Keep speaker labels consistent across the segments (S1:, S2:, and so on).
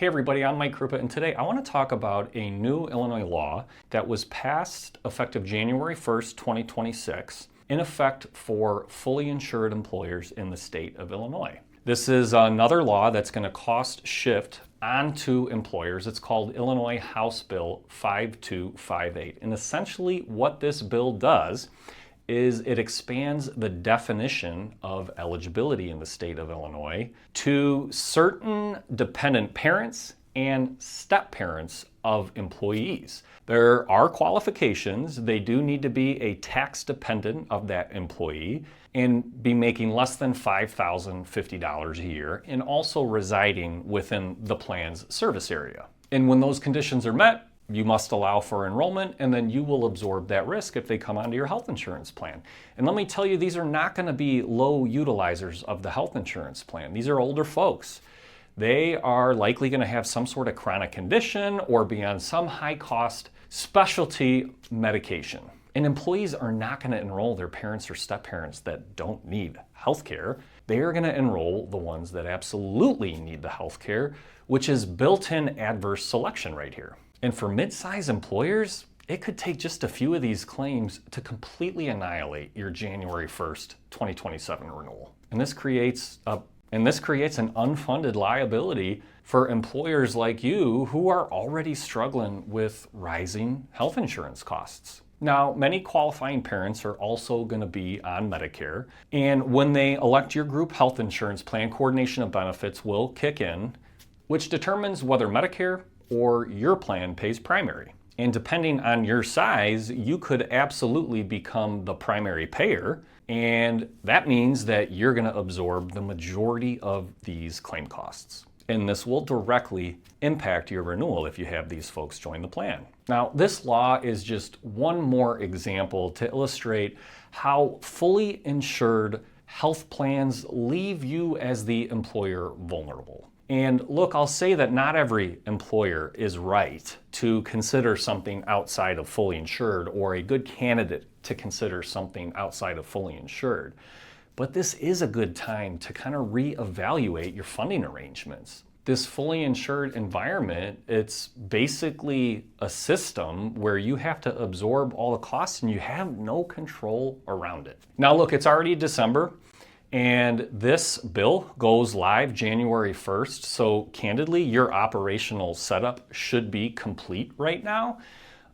S1: Hey everybody, I'm Mike Krupa, and today I want to talk about a new Illinois law that was passed effective January 1st, 2026, in effect for fully insured employers in the state of Illinois. This is another law that's going to cost shift onto employers. It's called Illinois House Bill 5258. And essentially what this bill does is it expands the definition of eligibility in the state of Illinois to certain dependent parents and step-parents of employees. There are qualifications. They do need to be a tax dependent of that employee and be making less than $5,050 a year and also residing within the plan's service area. And when those conditions are met, you must allow for enrollment, and then you will absorb that risk if they come onto your health insurance plan. And let me tell you, these are not going to be low utilizers of the health insurance plan. These are older folks. They are likely going to have some sort of chronic condition or be on some high-cost specialty medication. And employees are not going to enroll their parents or step-parents that don't need health care. They are going to enroll the ones that absolutely need the health care, which is built-in adverse selection right here. And for mid-size employers, it could take just a few of these claims to completely annihilate your January 1st, 2027 renewal. And this creates an unfunded liability for employers like you who are already struggling with rising health insurance costs. Now, many qualifying parents are also going to be on Medicare, and when they elect your group health insurance plan, coordination of benefits will kick in, which determines whether Medicare or your plan pays primary. And depending on your size, you could absolutely become the primary payer, and that means that you're going to absorb the majority of these claim costs. And this will directly impact your renewal if you have these folks join the plan. Now, this law is just one more example to illustrate how fully insured health plans leave you as the employer vulnerable. And look, I'll say that not every employer is right to consider something outside of fully insured or a good candidate to consider something outside of fully insured. But this is a good time to kind of reevaluate your funding arrangements. This fully insured environment, it's basically a system where you have to absorb all the costs and you have no control around it. Now look, it's already December. And this bill goes live January 1st, so candidly, your operational setup should be complete right now.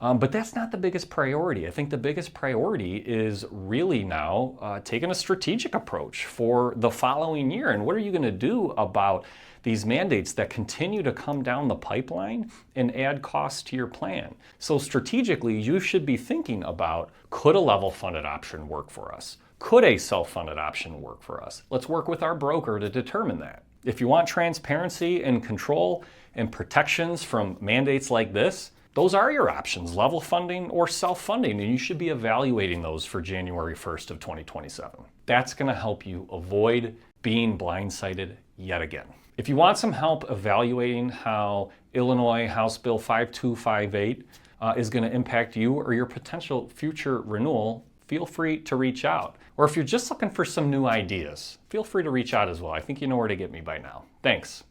S1: But that's not the biggest priority. I think the biggest priority is really now taking a strategic approach for the following year. And what are you going to do about these mandates that continue to come down the pipeline and add costs to your plan? So strategically, you should be thinking about, could a level funded option work for us? Could a self-funded option work for us? Let's work with our broker to determine that. If you want transparency and control and protections from mandates like this, those are your options, level funding or self-funding, and you should be evaluating those for January 1st of 2027. That's going to help you avoid being blindsided yet again. If you want some help evaluating how Illinois House Bill 5258 is going to impact you or your potential future renewal, feel free to reach out. Or if you're just looking for some new ideas, feel free to reach out as well. I think you know where to get me by now. Thanks.